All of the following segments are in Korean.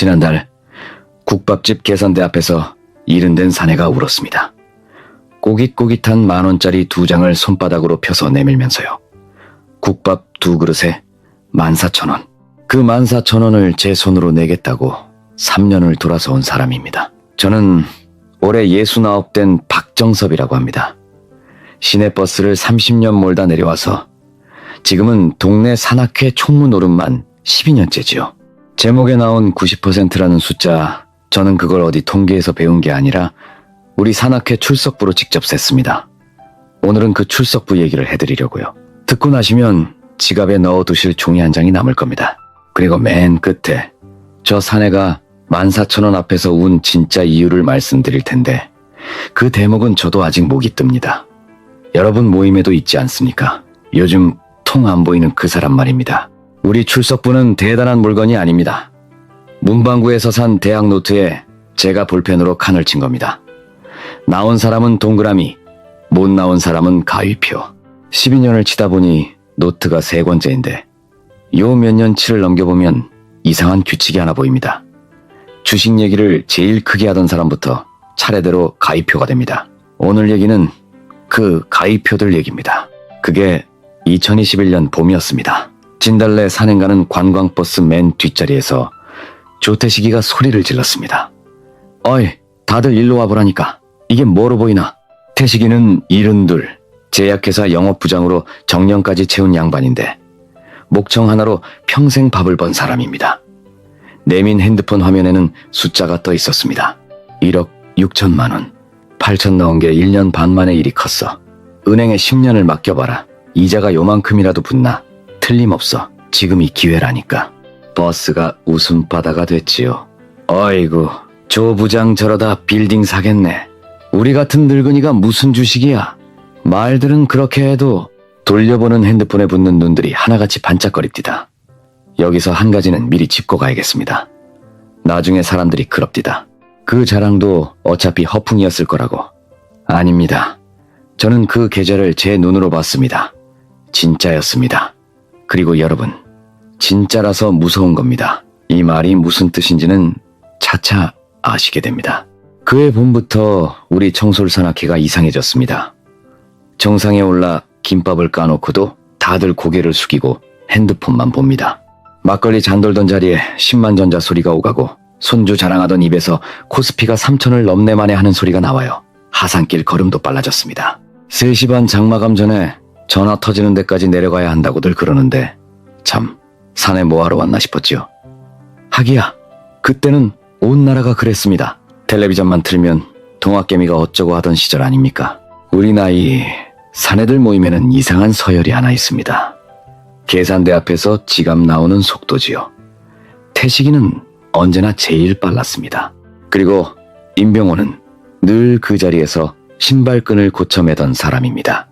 지난달 국밥집 계산대 앞에서 이른된 사내가 울었습니다. 꼬깃꼬깃한 10,000원짜리 2장을 손바닥으로 펴서 내밀면서요. 국밥 2그릇에 14,000원. 그 14,000원을 제 손으로 내겠다고 3년을 돌아서 온 사람입니다. 저는 올해 69된 박정섭이라고 합니다. 시내버스를 30년 몰다 내려와서 지금은 동네 산악회 총무 노릇만 12년째지요. 제목에 나온 90%라는 숫자, 저는 그걸 어디 통계에서 배운 게 아니라 우리 산악회 출석부로 직접 셌습니다. 오늘은 그 출석부 얘기를 해드리려고요. 듣고 나시면 지갑에 넣어두실 종이 한 장이 남을 겁니다. 그리고 맨 끝에 저 사내가 14,000원 앞에서 운 진짜 이유를 말씀드릴 텐데 그 대목은 저도 아직 목이 뜹니다. 여러분 모임에도 있지 않습니까? 요즘 통 안 보이는 그 사람 말입니다. 우리 출석부는 대단한 물건이 아닙니다. 문방구에서 산 대학 노트에 제가 볼펜으로 칸을 친 겁니다. 나온 사람은 동그라미, 못 나온 사람은 가위표. 12년을 치다 보니 노트가 3권째인데 요 몇 년치를 넘겨보면 이상한 규칙이 하나 보입니다. 주식 얘기를 제일 크게 하던 사람부터 차례대로 가위표가 됩니다. 오늘 얘기는 그 가위표들 얘기입니다. 그게 2021년 봄이었습니다. 진달래 산행 가는 관광버스 맨 뒷자리에서 조태식이가 소리를 질렀습니다. 어이, 다들 일로 와보라니까. 이게 뭐로 보이나? 태식이는 72, 제약회사 영업부장으로 정년까지 채운 양반인데 목청 하나로 평생 밥을 번 사람입니다. 내민 핸드폰 화면에는 숫자가 떠 있었습니다. 1억 6천만 원. 8천 넣은 게 1년 반 만에 일이 컸어. 은행에 10년을 맡겨봐라. 이자가 요만큼이라도 붙나? 틀림없어. 지금이 기회라니까. 버스가 웃음바다가 됐지요. 어이구, 조 부장 저러다 빌딩 사겠네. 우리 같은 늙은이가 무슨 주식이야. 말들은 그렇게 해도 돌려보는 핸드폰에 붙는 눈들이 하나같이 반짝거립디다. 여기서 한 가지는 미리 짚고 가야겠습니다. 나중에 사람들이 그럽디다. 그 자랑도 어차피 허풍이었을 거라고. 아닙니다. 저는 그 계좌를 제 눈으로 봤습니다. 진짜였습니다. 그리고 여러분, 진짜라서 무서운 겁니다. 이 말이 무슨 뜻인지는 차차 아시게 됩니다. 그해 봄부터 우리 청솔산악회가 이상해졌습니다. 정상에 올라 김밥을 까놓고도 다들 고개를 숙이고 핸드폰만 봅니다. 막걸리 잔 돌던 자리에 10만 전자 소리가 오가고 손주 자랑하던 입에서 코스피가 3천을 넘네 만에 하는 소리가 나와요. 하산길 걸음도 빨라졌습니다. 3시 반 장마감 전에 전화 터지는 데까지 내려가야 한다고들 그러는데 참 산에 뭐하러 왔나 싶었지요. 하기야 그때는 온 나라가 그랬습니다. 텔레비전만 틀면 동학개미가 어쩌고 하던 시절 아닙니까? 우리 나이 사내들 모임에는 이상한 서열이 하나 있습니다. 계산대 앞에서 지갑 나오는 속도지요. 태식이는 언제나 제일 빨랐습니다. 그리고 임병호는 늘 그 자리에서 신발끈을 고쳐 매던 사람입니다.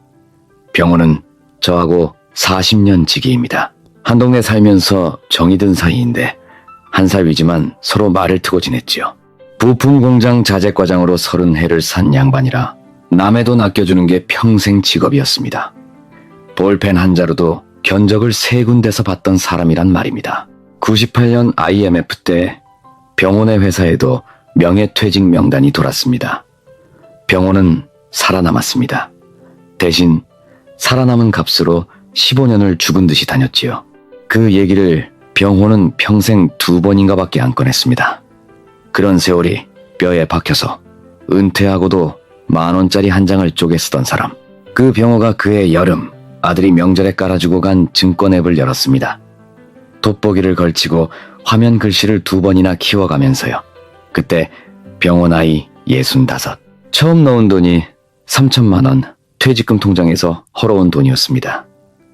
병호는 저하고 40년 지기입니다. 한 동네 살면서 정이 든 사이인데 한 살 위지만 서로 말을 트고 지냈지요. 부품공장 자재과장으로 30해를 산 양반이라 남의 돈 아껴주는 게 평생 직업이었습니다. 볼펜 한 자루도 견적을 3군데서 받던 사람이란 말입니다. 98년 IMF 때 병원의 회사에도 명예퇴직 명단이 돌았습니다. 병원은 살아남았습니다. 대신 살아남은 값으로 15년을 죽은 듯이 다녔지요. 그 얘기를 병호는 평생 2번인가 밖에 안 꺼냈습니다. 그런 세월이 뼈에 박혀서 은퇴하고도 10,000원짜리 한 장을 쪼개 쓰던 사람. 그 병호가 그해 여름 아들이 명절에 깔아주고 간 증권 앱을 열었습니다. 돋보기를 걸치고 화면 글씨를 2번이나 키워가면서요. 그때 병호 나이 65. 처음 넣은 돈이 3천만 원 퇴직금 통장에서 헐어온 돈이었습니다.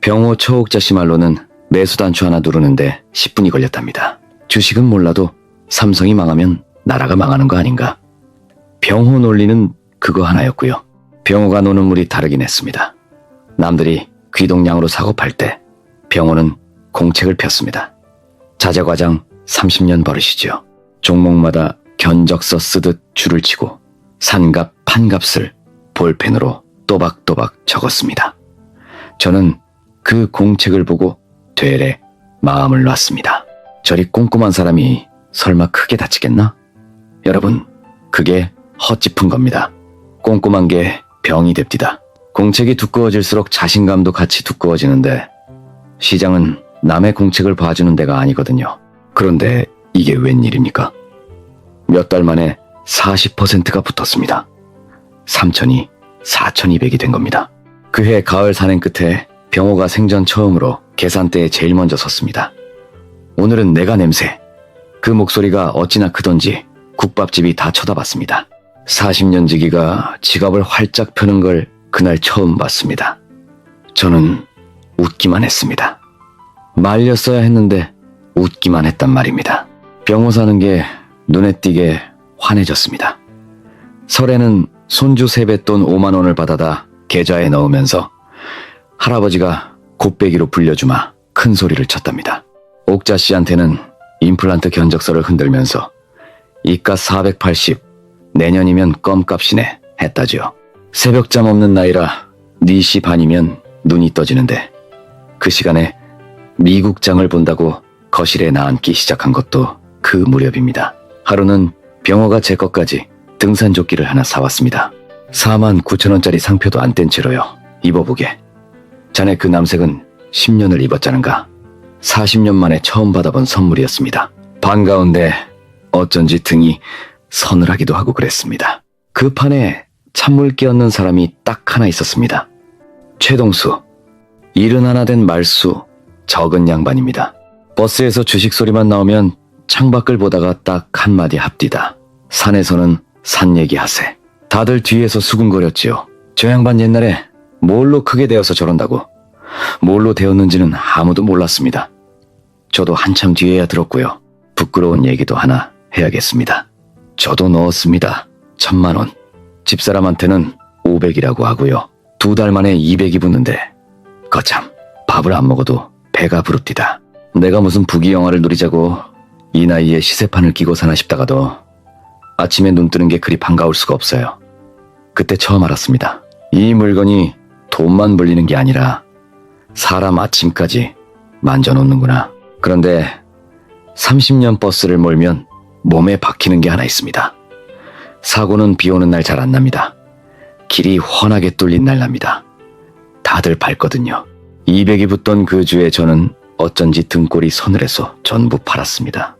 병호 초옥자 씨 말로는 매수단추 하나 누르는데 10분이 걸렸답니다. 주식은 몰라도 삼성이 망하면 나라가 망하는 거 아닌가. 병호 논리는 그거 하나였고요. 병호가 노는 물이 다르긴 했습니다. 남들이 귀동냥으로 사고 팔 때 병호는 공책을 폈습니다. 자재과장 30년 버릇이지요. 종목마다 견적서 쓰듯 줄을 치고 산값 판값을 볼펜으로 또박또박 적었습니다. 저는 그 공책을 보고 되레 마음을 놨습니다. 저리 꼼꼼한 사람이 설마 크게 다치겠나? 여러분, 그게 헛짚은 겁니다. 꼼꼼한 게 병이 됩디다. 공책이 두꺼워질수록 자신감도 같이 두꺼워지는데 시장은 남의 공책을 봐주는 데가 아니거든요. 그런데 이게 웬일입니까? 몇 달 만에 40%가 붙었습니다. 3천이 4,200이 된 겁니다. 그해 가을 산행 끝에 병호가 생전 처음으로 계산대에 제일 먼저 섰습니다. 오늘은 내가 냄새. 그 목소리가 어찌나 크던지 국밥집이 다 쳐다봤습니다. 40년 지기가 지갑을 활짝 펴는 걸 그날 처음 봤습니다. 저는 웃기만 했습니다. 말렸어야 했는데 웃기만 했단 말입니다. 병호 사는 게 눈에 띄게 환해졌습니다. 설에는 손주 세뱃돈 5만 원을 받아다 계좌에 넣으면서 할아버지가 곱배기로 불려주마 큰 소리를 쳤답니다. 옥자 씨한테는 임플란트 견적서를 흔들면서 이가 480, 내년이면 껌값이네 했다지요. 새벽잠 없는 나이라 4시 반이면 눈이 떠지는데 그 시간에 미국장을 본다고 거실에 나앉기 시작한 것도 그 무렵입니다. 하루는 병호가 제 것까지 등산조끼를 하나 사왔습니다. 49,000원짜리 상표도 안 뗀 채로요. 입어보게. 자네 그 남색은 10년을 입었자는가. 40년 만에 처음 받아본 선물이었습니다. 반가운데 어쩐지 등이 서늘하기도 하고 그랬습니다. 그 판에 찬물 끼얹는 사람이 딱 하나 있었습니다. 최동수. 71 된 말수, 적은 양반입니다. 버스에서 주식 소리만 나오면 창밖을 보다가 딱 한마디 합디다. 산에서는 산 얘기하세. 다들 뒤에서 수군거렸지요. 저 양반 옛날에 뭘로 크게 되어서 저런다고. 뭘로 되었는지는 아무도 몰랐습니다. 저도 한참 뒤에야 들었고요. 부끄러운 얘기도 하나 해야겠습니다. 저도 넣었습니다. 1,000만 원. 집사람한테는 500이라고 하고요. 2달 만에 200이 붙는데 거참 밥을 안 먹어도 배가 부릅디다. 내가 무슨 부귀영화를 누리자고 이 나이에 시세판을 끼고 사나 싶다가도 아침에 눈 뜨는 게 그리 반가울 수가 없어요. 그때 처음 알았습니다. 이 물건이 돈만 불리는 게 아니라 사람 아침까지 만져놓는구나. 그런데 30년 버스를 몰면 몸에 박히는 게 하나 있습니다. 사고는 비 오는 날 잘 안 납니다. 길이 훤하게 뚫린 날 납니다. 다들 밟거든요. 200이 붙던 그 주에 저는 어쩐지 등골이 서늘해서 전부 팔았습니다.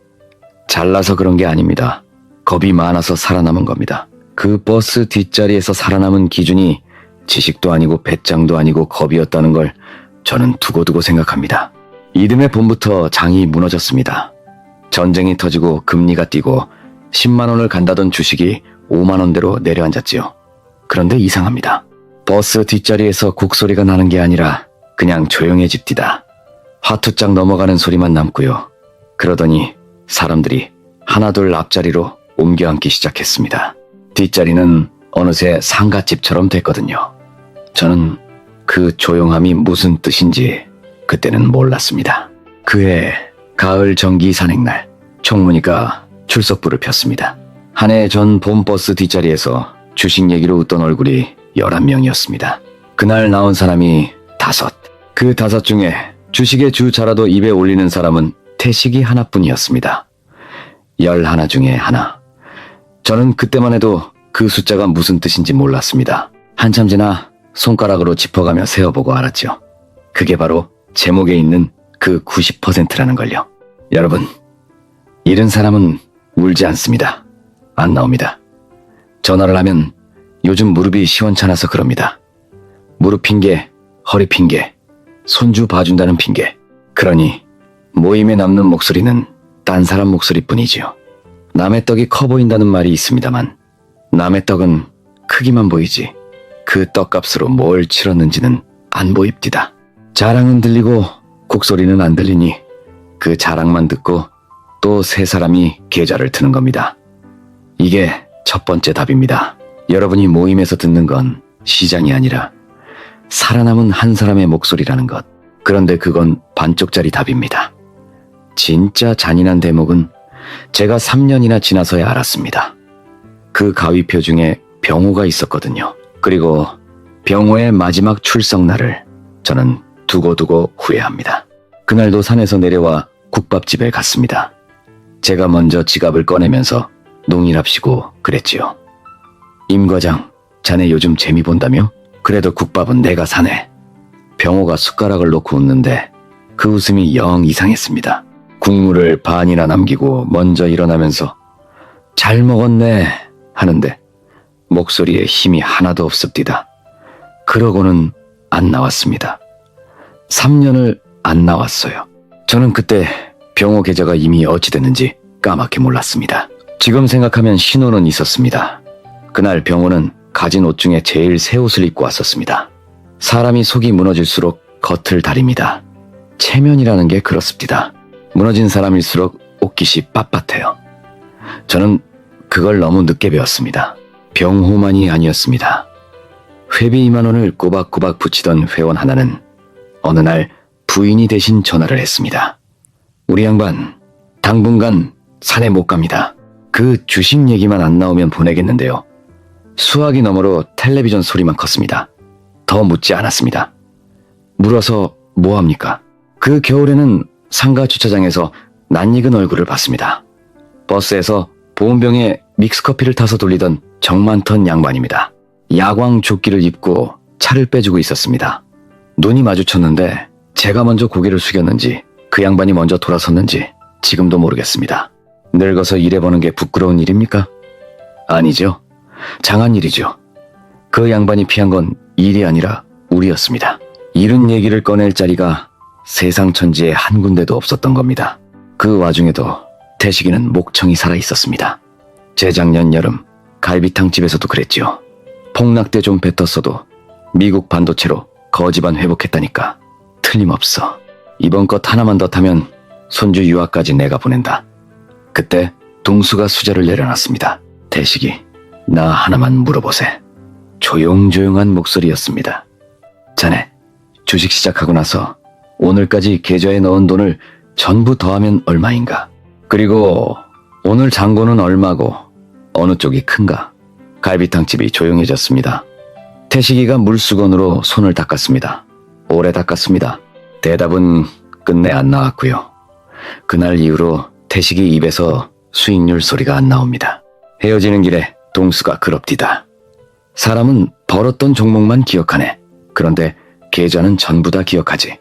잘나서 그런 게 아닙니다. 겁이 많아서 살아남은 겁니다. 그 버스 뒷자리에서 살아남은 기준이 지식도 아니고 배짱도 아니고 겁이었다는 걸 저는 두고두고 생각합니다. 이듬해 봄부터 장이 무너졌습니다. 전쟁이 터지고 금리가 뛰고 10만 원을 간다던 주식이 5만 원대로 내려앉았지요. 그런데 이상합니다. 버스 뒷자리에서 곡소리가 나는 게 아니라 그냥 조용해집디다. 화투짝 넘어가는 소리만 남고요. 그러더니 사람들이 하나둘 앞자리로 옮겨 앉기 시작했습니다. 뒷자리는 어느새 상갓집처럼 됐거든요. 저는 그 조용함이 무슨 뜻인지 그때는 몰랐습니다. 그해 가을 정기 산행날 총무니까 출석부를 폈습니다. 한 해 전 봄버스 뒷자리에서 주식 얘기로 웃던 얼굴이 11명이었습니다. 그날 나온 사람이 5. 그 5 중에 주식의 주 자라도 입에 올리는 사람은 태식이 하나뿐이었습니다. 11 중에 하나. 저는 그때만 해도 그 숫자가 무슨 뜻인지 몰랐습니다. 한참 지나 손가락으로 짚어가며 세어보고 알았죠. 그게 바로 제목에 있는 그 90%라는 걸요. 여러분, 잃은 사람은 울지 않습니다. 안 나옵니다. 전화를 하면 요즘 무릎이 시원찮아서 그럽니다. 무릎 핑계, 허리 핑계, 손주 봐준다는 핑계. 그러니 모임에 남는 목소리는 딴 사람 목소리뿐이지요. 남의 떡이 커 보인다는 말이 있습니다만 남의 떡은 크기만 보이지 그 떡값으로 뭘 치렀는지는 안 보입디다. 자랑은 들리고 곡소리는 안 들리니 그 자랑만 듣고 또 세 사람이 계좌를 트는 겁니다. 이게 첫 번째 답입니다. 여러분이 모임에서 듣는 건 시장이 아니라 살아남은 한 사람의 목소리라는 것. 그런데 그건 반쪽짜리 답입니다. 진짜 잔인한 대목은 제가 3년이나 지나서야 알았습니다. 그 가위표 중에 병호가 있었거든요. 그리고 병호의 마지막 출석 날을 저는 두고두고 후회합니다. 그날도 산에서 내려와 국밥집에 갔습니다. 제가 먼저 지갑을 꺼내면서 농일합시고 그랬지요. 임 과장, 자네 요즘 재미 본다며? 그래도 국밥은 내가 사네. 병호가 숟가락을 놓고 웃는데 그 웃음이 영 이상했습니다. 국물을 반이나 남기고 먼저 일어나면서 잘 먹었네 하는데 목소리에 힘이 하나도 없습니다. 그러고는 안 나왔습니다. 3년을 안 나왔어요. 저는 그때 병호 계좌가 이미 어찌 됐는지 까맣게 몰랐습니다. 지금 생각하면 신호는 있었습니다. 그날 병호는 가진 옷 중에 제일 새 옷을 입고 왔었습니다. 사람이 속이 무너질수록 겉을 다립니다. 체면이라는 게 그렇습니다. 무너진 사람일수록 옷깃이 빳빳해요. 저는 그걸 너무 늦게 배웠습니다. 병호만이 아니었습니다. 회비 2만 원을 꼬박꼬박 붙이던 회원 하나는 어느 날 부인이 대신 전화를 했습니다. 우리 양반 당분간 산에 못 갑니다. 그 주식 얘기만 안 나오면 보내겠는데요. 수화기 너머로 텔레비전 소리만 컸습니다. 더 묻지 않았습니다. 물어서 뭐합니까? 그 겨울에는 상가 주차장에서 낯익은 얼굴을 봤습니다. 버스에서 보온병에 믹스커피를 타서 돌리던 정 많던 양반입니다. 야광 조끼를 입고 차를 빼주고 있었습니다. 눈이 마주쳤는데 제가 먼저 고개를 숙였는지 그 양반이 먼저 돌아섰는지 지금도 모르겠습니다. 늙어서 일해보는 게 부끄러운 일입니까? 아니죠. 장한 일이죠. 그 양반이 피한 건 일이 아니라 우리였습니다. 이런 얘기를 꺼낼 자리가 세상 천지에 한 군데도 없었던 겁니다. 그 와중에도 태식이는 목청이 살아 있었습니다. 재작년 여름 갈비탕집에서도 그랬지요. 폭락때 좀 뱉었어도 미국 반도체로 거지반 회복했다니까. 틀림없어. 이번 것 하나만 더 타면 손주 유학까지 내가 보낸다. 그때 동수가 수저를 내려놨습니다. 태식이, 나 하나만 물어보세. 조용조용한 목소리였습니다. 자네, 주식 시작하고 나서 오늘까지 계좌에 넣은 돈을 전부 더하면 얼마인가? 그리고 오늘 잔고는 얼마고 어느 쪽이 큰가? 갈비탕집이 조용해졌습니다. 태식이가 물수건으로 손을 닦았습니다. 오래 닦았습니다. 대답은 끝내 안 나왔고요. 그날 이후로 태식이 입에서 수익률 소리가 안 나옵니다. 헤어지는 길에 동수가 그럽디다. 사람은 벌었던 종목만 기억하네. 그런데 계좌는 전부 다 기억하지.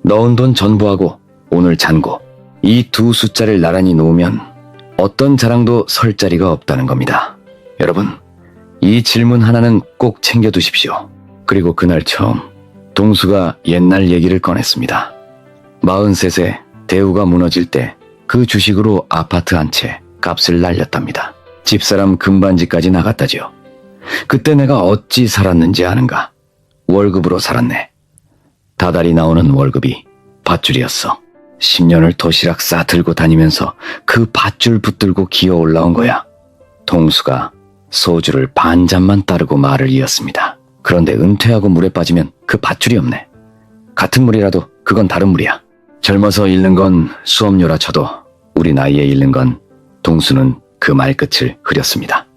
넣은 돈 전부하고 오늘 잔고, 이 두 숫자를 나란히 놓으면 어떤 자랑도 설 자리가 없다는 겁니다. 여러분, 이 질문 하나는 꼭 챙겨두십시오. 그리고 그날 처음 동수가 옛날 얘기를 꺼냈습니다. 43세 대우가 무너질 때 그 주식으로 아파트 한 채 값을 날렸답니다. 집사람 금반지까지 나갔다지요. 그때 내가 어찌 살았는지 아는가? 월급으로 살았네. 다달이 나오는 월급이 밧줄이었어. 10년을 도시락 싸 들고 다니면서 그 밧줄 붙들고 기어 올라온 거야. 동수가 소주를 반 잔만 따르고 말을 이었습니다. 그런데 은퇴하고 물에 빠지면 그 밧줄이 없네. 같은 물이라도 그건 다른 물이야. 젊어서 잃는 건 수업료라 쳐도 우리 나이에 잃는 건, 동수는 그 말끝을 흐렸습니다.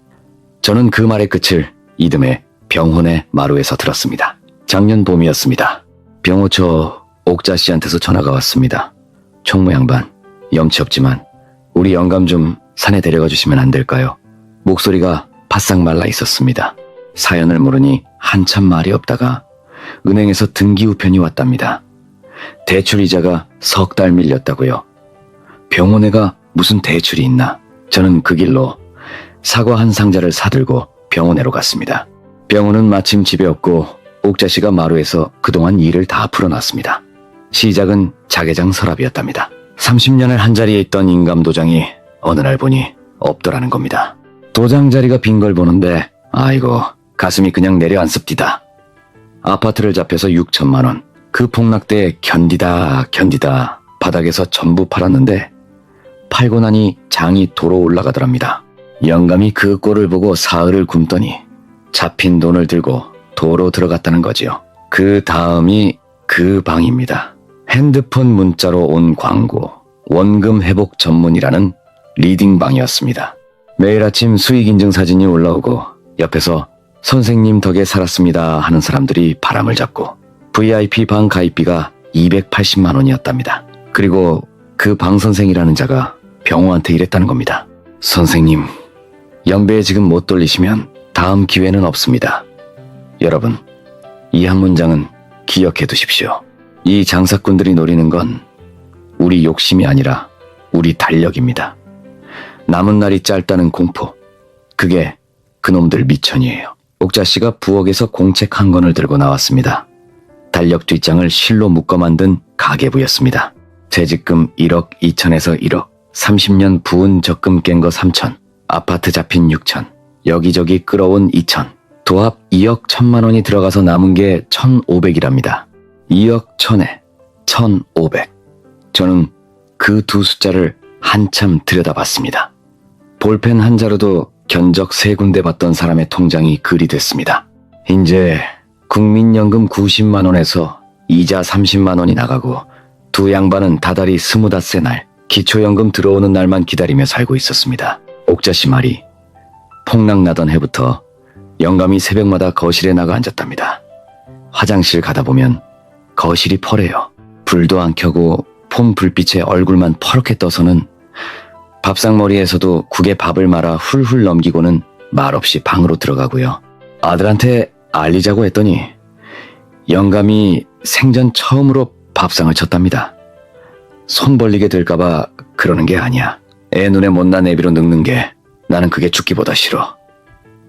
저는 그 말의 끝을 이듬해 병혼의 마루에서 들었습니다. 작년 봄이었습니다. 병호, 저 옥자 씨한테서 전화가 왔습니다. 총무 양반, 염치 없지만 우리 영감 좀 산에 데려가 주시면 안 될까요? 목소리가 바싹 말라 있었습니다. 사연을 모르니 한참 말이 없다가 은행에서 등기 우편이 왔답니다. 대출 이자가 3달 밀렸다고요. 병원에가 무슨 대출이 있나? 저는 그 길로 사과 한 상자를 사들고 병원에로 갔습니다. 병원은 마침 집에 없고 옥자 씨가 마루에서 그동안 일을 다 풀어놨습니다. 시작은 자개장 서랍이었답니다. 30년을 한자리에 있던 인감도장이 어느 날 보니 없더라는 겁니다. 도장 자리가 빈 걸 보는데 아이고, 가슴이 그냥 내려앉습디다. 아파트를 잡혀서 6천만 원. 그 폭락 때 견디다 바닥에서 전부 팔았는데 팔고 나니 장이 도로 올라가더랍니다. 영감이 그 꼴을 보고 사흘을 굶더니 잡힌 돈을 들고 도로 들어갔다는 거지요. 그 다음이 그 방입니다. 핸드폰 문자로 온 광고, 원금 회복 전문이라는 리딩방이었습니다. 매일 아침 수익 인증 사진이 올라오고 옆에서 선생님 덕에 살았습니다 하는 사람들이 바람을 잡고 VIP 방 가입비가 280만 원이었답니다. 그리고 그 방 선생이라는 자가 병호한테 이랬다는 겁니다. 선생님, 영배에 지금 못 돌리시면 다음 기회는 없습니다. 여러분, 이 한 문장은 기억해 두십시오. 이 장사꾼들이 노리는 건 우리 욕심이 아니라 우리 달력입니다. 남은 날이 짧다는 공포, 그게 그놈들 미천이에요. 옥자씨가 부엌에서 공책 한 권을 들고 나왔습니다. 달력 뒷장을 실로 묶어 만든 가계부였습니다. 퇴직금 1억 2천에서 1억, 30년 부은 적금 깬 거 3천, 아파트 잡힌 6천, 여기저기 끌어온 2천, 도합 2억 1천만 원이 들어가서 남은 게 1,500이랍니다. 2억 1천에 1,500. 저는 그 두 숫자를 한참 들여다봤습니다. 볼펜 한 자루도 견적 세 군데 받던 사람의 통장이 그리 됐습니다. 이제 국민연금 90만 원에서 이자 30만 원이 나가고 두 양반은 다달이 25세 날 기초연금 들어오는 날만 기다리며 살고 있었습니다. 옥자씨 말이 폭락나던 해부터 영감이 새벽마다 거실에 나가 앉았답니다. 화장실 가다 보면 거실이 퍼래요. 불도 안 켜고 폼 불빛에 얼굴만 퍼렇게 떠서는 밥상머리에서도 국에 밥을 말아 훌훌 넘기고는 말없이 방으로 들어가고요. 아들한테 알리자고 했더니 영감이 생전 처음으로 밥상을 쳤답니다. 손 벌리게 될까봐 그러는 게 아니야. 애 눈에 못난 애비로 늙는 게 나는 그게 죽기보다 싫어.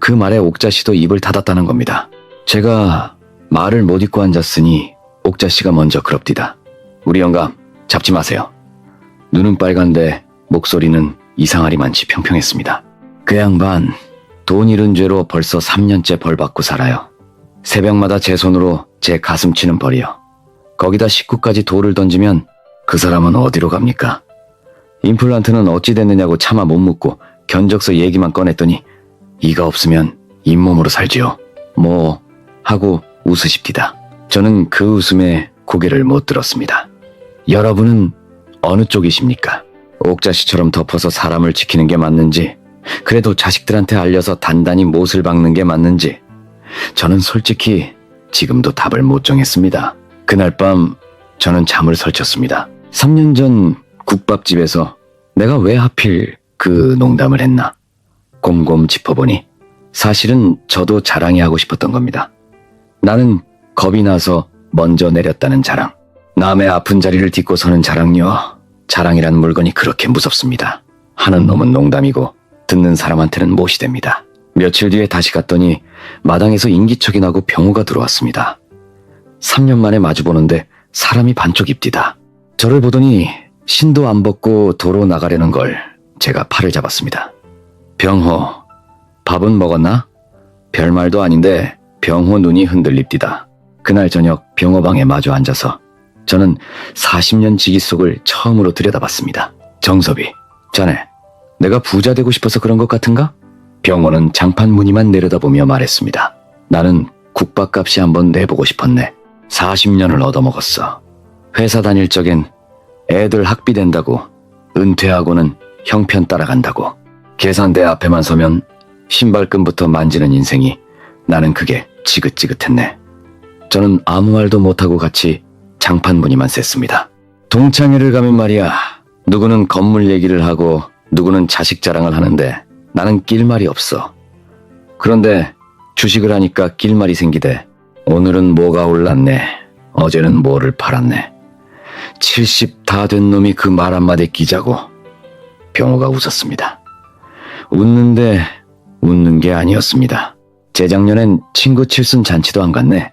그 말에 옥자씨도 입을 닫았다는 겁니다. 제가 말을 못 잇고 앉았으니 옥자씨가 먼저 그럽디다. 우리 영감 잡지 마세요. 눈은 빨간데 목소리는 이상하리만치 평평했습니다. 그 양반 돈 잃은 죄로 벌써 3년째 벌 받고 살아요. 새벽마다 제 손으로 제 가슴 치는 벌이요. 거기다 식구까지 돌을 던지면 그 사람은 어디로 갑니까? 임플란트는 어찌 됐느냐고 차마 못 묻고 견적서 얘기만 꺼냈더니 이가 없으면 잇몸으로 살지요. 뭐 하고 웃으십디다. 저는 그 웃음에 고개를 못 들었습니다. 여러분은 어느 쪽이십니까? 옥자씨처럼 덮어서 사람을 지키는 게 맞는지, 그래도 자식들한테 알려서 단단히 못을 박는 게 맞는지, 저는 솔직히 지금도 답을 못 정했습니다. 그날 밤 저는 잠을 설쳤습니다. 3년 전 국밥집에서 내가 왜 하필 그 농담을 했나 곰곰 짚어보니 사실은 저도 자랑이 하고 싶었던 겁니다. 나는 겁이 나서 먼저 내렸다는 자랑. 남의 아픈 자리를 딛고 서는 자랑요. 자랑이란 물건이 그렇게 무섭습니다. 하는 놈은 농담이고 듣는 사람한테는 못이 됩니다. 며칠 뒤에 다시 갔더니 마당에서 인기척이 나고 병호가 들어왔습니다. 3년 만에 마주보는데 사람이 반쪽입디다. 저를 보더니 신도 안 벗고 도로 나가려는 걸 제가 팔을 잡았습니다. 병호, 밥은 먹었나? 별말도 아닌데 병호 눈이 흔들립디다. 그날 저녁 병호방에 마주 앉아서 저는 40년 지기 속을 처음으로 들여다봤습니다. 정섭이, 자네, 내가 부자 되고 싶어서 그런 것 같은가? 병호는 장판 무늬만 내려다보며 말했습니다. 나는 국밥값이 한번 내보고 싶었네. 40년을 얻어먹었어. 회사 다닐 적엔 애들 학비 된다고, 은퇴하고는 형편 따라간다고, 계산대 앞에만 서면 신발끈부터 만지는 인생이 나는 그게 지긋지긋했네. 저는 아무 말도 못하고 같이 장판 무늬만 셌습니다. 동창회를 가면 말이야, 누구는 건물 얘기를 하고 누구는 자식 자랑을 하는데 나는 낄 말이 없어. 그런데 주식을 하니까 낄 말이 생기대. 오늘은 뭐가 올랐네, 어제는 뭐를 팔았네. 70 다 된 놈이 그 말 한마디 끼자고. 병호가 웃었습니다. 웃는데 웃는 게 아니었습니다. 재작년엔 친구 칠순 잔치도 안 갔네.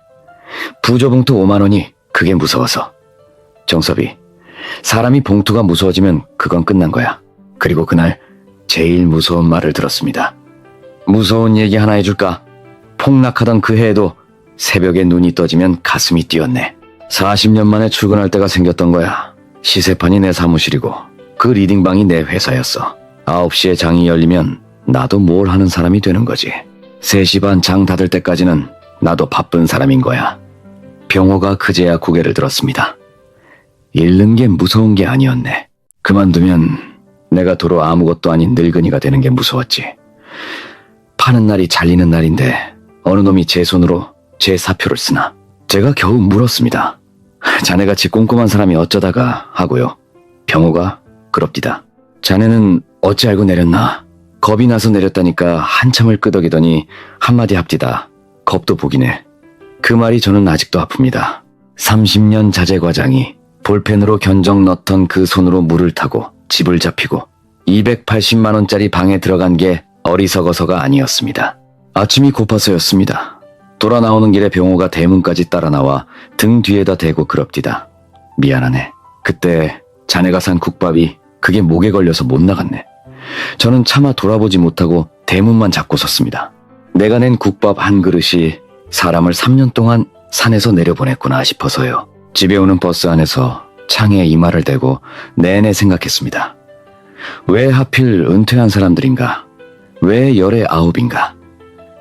부조봉투 5만 원이 그게 무서워서. 정섭이, 사람이 봉투가 무서워지면 그건 끝난 거야. 그리고 그날 제일 무서운 말을 들었습니다. 무서운 얘기 하나 해줄까? 폭락하던 그 해에도 새벽에 눈이 떠지면 가슴이 뛰었네. 40년 만에 출근할 때가 생겼던 거야. 시세판이 내 사무실이고 그 리딩방이 내 회사였어. 9시에 장이 열리면 나도 뭘 하는 사람이 되는 거지. 3시 반 장 닫을 때까지는 나도 바쁜 사람인 거야. 병호가 그제야 고개를 들었습니다. 잃는 게 무서운 게 아니었네. 그만두면 내가 도로 아무것도 아닌 늙은이가 되는 게 무서웠지. 파는 날이 잘리는 날인데 어느 놈이 제 손으로 제 사표를 쓰나. 제가 겨우 물었습니다. 자네같이 꼼꼼한 사람이 어쩌다가 하고요. 병호가 그럽디다. 자네는 어찌 알고 내렸나? 겁이 나서 내렸다니까 한참을 끄덕이더니 한마디 합디다. 겁도 보기네. 그 말이 저는 아직도 아픕니다. 30년 자재과장이 볼펜으로 견적 넣던 그 손으로 물을 타고 집을 잡히고 280만 원짜리 방에 들어간 게 어리석어서가 아니었습니다. 아침이 고파서였습니다. 돌아 나오는 길에 병호가 대문까지 따라 나와 등 뒤에다 대고 그럽디다. 미안하네. 그때 자네가 산 국밥이 그게 목에 걸려서 못 나갔네. 저는 차마 돌아보지 못하고 대문만 잡고 섰습니다. 내가 낸 국밥 한 그릇이 사람을 3년 동안 산에서 내려보냈구나 싶어서요. 집에 오는 버스 안에서 창에 이마를 대고 내내 생각했습니다. 왜 하필 은퇴한 사람들인가? 왜 열의 아홉인가?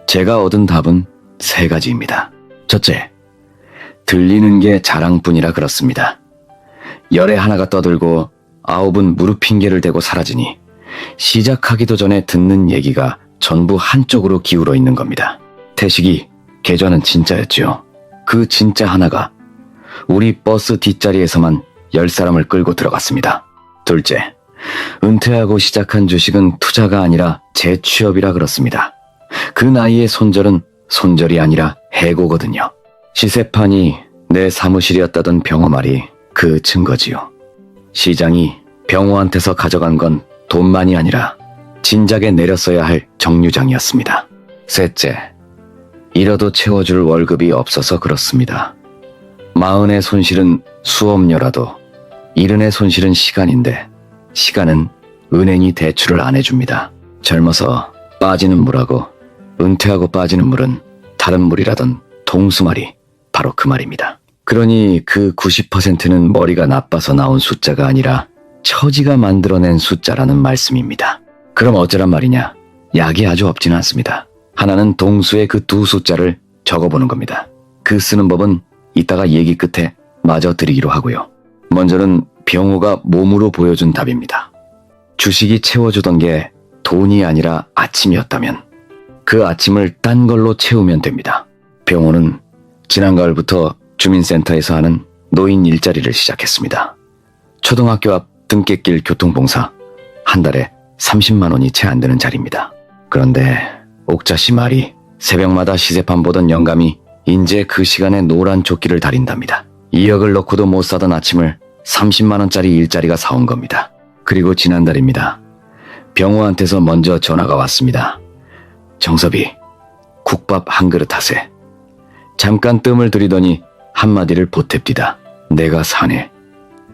제가 얻은 답은 3가지입니다. 첫째, 들리는 게 자랑뿐이라 그렇습니다. 열의 하나가 떠들고 9은 무릎 핑계를 대고 사라지니 시작하기도 전에 듣는 얘기가 전부 한쪽으로 기울어 있는 겁니다. 태식이 계좌는 진짜였지요. 그 진짜 하나가 우리 버스 뒷자리에서만 10사람을 끌고 들어갔습니다. 둘째, 은퇴하고 시작한 주식은 투자가 아니라 재취업이라 그렇습니다. 그 나이의 손절은 손절이 아니라 해고거든요. 시세판이 내 사무실이었다던 병호 말이 그 증거지요. 시장이 병호한테서 가져간 건 돈만이 아니라 진작에 내렸어야 할 정류장이었습니다. 셋째, 이러도 채워줄 월급이 없어서 그렇습니다. 40의 손실은 수업료라도 70의 손실은 시간인데 시간은 은행이 대출을 안 해줍니다. 젊어서 빠지는 물하고 은퇴하고 빠지는 물은 다른 물이라던 동수말이 바로 그 말입니다. 그러니 그 90%는 머리가 나빠서 나온 숫자가 아니라 처지가 만들어낸 숫자라는 말씀입니다. 그럼 어쩌란 말이냐? 약이 아주 없지는 않습니다. 하나는 동수의 그 2 숫자를 적어보는 겁니다. 그 쓰는 법은 이따가 얘기 끝에 마저 드리기로 하고요. 먼저는 병호가 몸으로 보여준 답입니다. 주식이 채워주던 게 돈이 아니라 아침이었다면 그 아침을 딴 걸로 채우면 됩니다. 병호는 지난 가을부터 주민센터에서 하는 노인 일자리를 시작했습니다. 초등학교 앞 등깄길 교통봉사, 한 달에 30만 원이 채 안 되는 자리입니다. 그런데 옥자씨 말이 새벽마다 시세판 보던 영감이 인제 그 시간에 노란 조끼를 다린답니다. 2억을 넣고도 못 사던 아침을 30만 원짜리 일자리가 사온 겁니다. 그리고 지난달입니다. 병호한테서 먼저 전화가 왔습니다. 정섭이, 국밥 한 그릇 하세. 잠깐 뜸을 들이더니 한마디를 보탭디다. 내가 사네.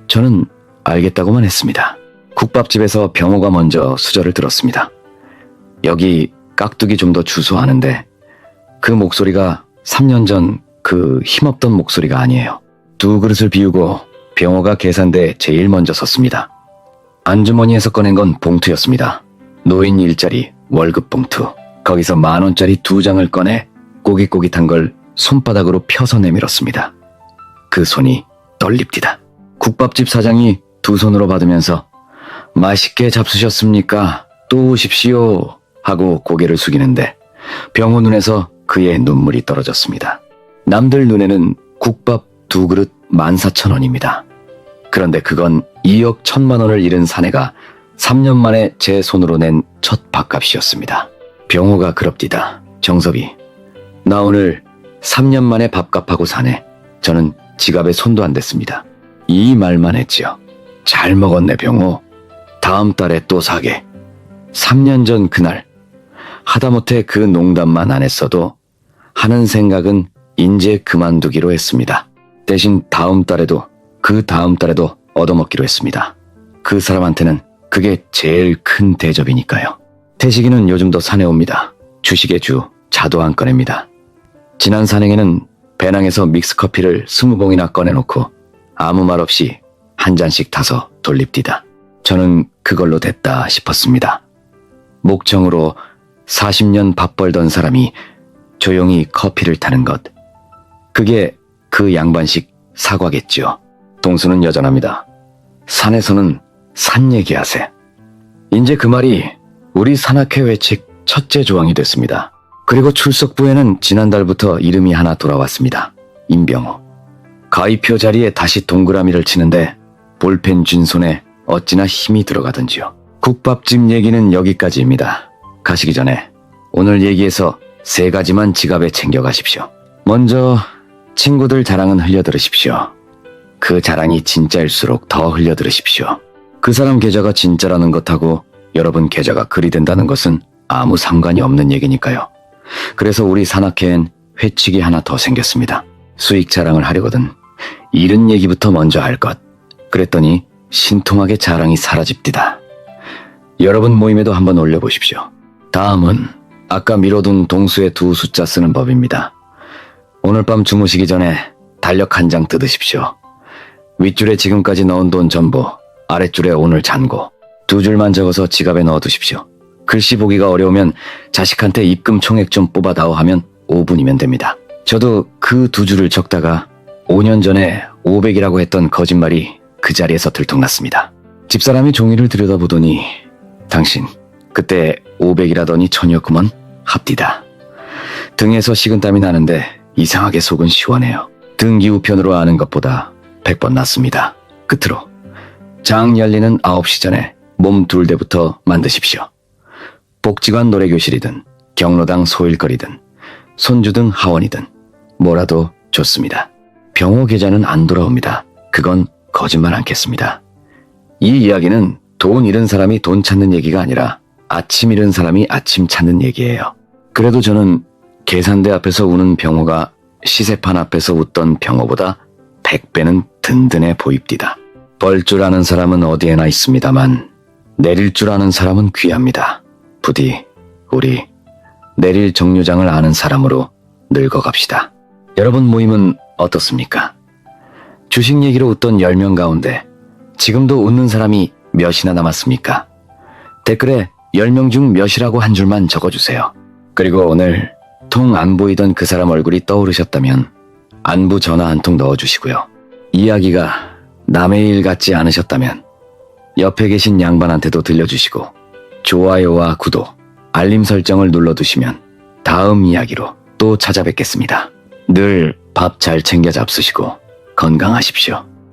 저는 알겠다고만 했습니다. 국밥집에서 병호가 먼저 수저를 들었습니다. 여기 깍두기 좀 더 주소 하는데 그 목소리가 3년 전 그 힘없던 목소리가 아니에요. 2 그릇을 비우고 병호가 계산대에 제일 먼저 섰습니다. 안주머니에서 꺼낸 건 봉투였습니다. 노인 일자리 월급 봉투. 거기서 10,000원짜리 2장을 꺼내 꼬깃꼬깃한 걸 손바닥으로 펴서 내밀었습니다. 그 손이 떨립디다. 국밥집 사장이 2 손으로 받으면서 맛있게 잡수셨습니까? 또 오십시오 하고 고개를 숙이는데 병호 눈에서 그의 눈물이 떨어졌습니다. 남들 눈에는 국밥 2 그릇 14,000원입니다. 그런데 그건 2억 1,000만 원을 잃은 사내가 3년 만에 제 손으로 낸 첫 밥값이었습니다. 병호가 그럽디다. 정섭이, 나 오늘 3년 만에 밥값하고 사네. 저는 지갑에 손도 안 댔습니다. 이 말만 했지요. 잘 먹었네 병호. 다음 달에 또 사게. 3년 전 그날 하다못해 그 농담만 안 했어도 하는 생각은 인제 그만두기로 했습니다. 대신 다음 달에도 그 다음 달에도 얻어먹기로 했습니다. 그 사람한테는 그게 제일 큰 대접이니까요. 태식이는 요즘도 산에 옵니다. 주식의 주 자도 안 꺼냅니다. 지난 산행에는 배낭에서 믹스커피를 20봉이나 꺼내놓고 아무 말 없이 한 잔씩 타서 돌립디다. 저는 그걸로 됐다 싶었습니다. 목청으로 40년 밥 벌던 사람이 조용히 커피를 타는 것. 그게 그 양반식 사과겠지요. 동수는 여전합니다. 산에서는 산 얘기하세. 이제 그 말이 우리 산악회 외칙 첫째 조항이 됐습니다. 그리고 출석부에는 지난달부터 이름이 하나 돌아왔습니다. 임병호. 가위표 자리에 다시 동그라미를 치는데 볼펜 쥔 손에 어찌나 힘이 들어가던지요. 국밥집 얘기는 여기까지입니다. 가시기 전에 오늘 얘기에서 3가지만 지갑에 챙겨가십시오. 먼저 친구들 자랑은 흘려들으십시오. 그 자랑이 진짜일수록 더 흘려들으십시오. 그 사람 계좌가 진짜라는 것하고 여러분 계좌가 글이 된다는 것은 아무 상관이 없는 얘기니까요. 그래서 우리 산악회엔 회칙이 하나 더 생겼습니다. 수익 자랑을 하려거든 잃은 얘기부터 먼저 할 것. 그랬더니 신통하게 자랑이 사라집디다. 여러분 모임에도 한번 올려보십시오. 다음은 아까 미뤄둔 동수의 2 숫자 쓰는 법입니다. 오늘 밤 주무시기 전에 달력 한 장 뜯으십시오. 윗줄에 지금까지 넣은 돈 전부, 아랫줄에 오늘 잔고 2줄만 적어서 지갑에 넣어두십시오. 글씨 보기가 어려우면 자식한테 입금 총액 좀 뽑아다오 하면 5분이면 됩니다. 저도 그 2줄을 적다가 5년 전에 500이라고 했던 거짓말이 그 자리에서 들통났습니다. 집사람이 종이를 들여다보더니 당신 그때 500이라더니 1000이었구먼 합디다. 등에서 식은땀이 나는데 이상하게 속은 시원해요. 등기 우편으로 아는 것보다 100번 낫습니다. 끝으로 장 열리는 9시 전에 몸 2대부터 만드십시오. 복지관 노래교실이든 경로당 소일거리든 손주등 하원이든 뭐라도 좋습니다. 병호 계좌는 안 돌아옵니다. 그건 거짓말 않겠습니다. 이 이야기는 돈 잃은 사람이 돈 찾는 얘기가 아니라 아침 잃은 사람이 아침 찾는 얘기예요. 그래도 저는 계산대 앞에서 우는 병호가 시세판 앞에서 웃던 병호보다 100배는 든든해 보입디다. 벌 줄 아는 사람은 어디에나 있습니다만 내릴 줄 아는 사람은 귀합니다. 부디 우리 내릴 정류장을 아는 사람으로 늙어갑시다. 여러분 모임은 어떻습니까? 주식 얘기로 웃던 10명 가운데 지금도 웃는 사람이 몇이나 남았습니까? 댓글에 10명 중 몇이라고 한 줄만 적어주세요. 그리고 오늘 통 안 보이던 그 사람 얼굴이 떠오르셨다면 안부 전화 한 통 넣어주시고요. 이야기가 남의 일 같지 않으셨다면 옆에 계신 양반한테도 들려주시고 좋아요와 구독, 알림 설정을 눌러두시면 다음 이야기로 또 찾아뵙겠습니다. 늘 밥 잘 챙겨 잡수시고 건강하십시오.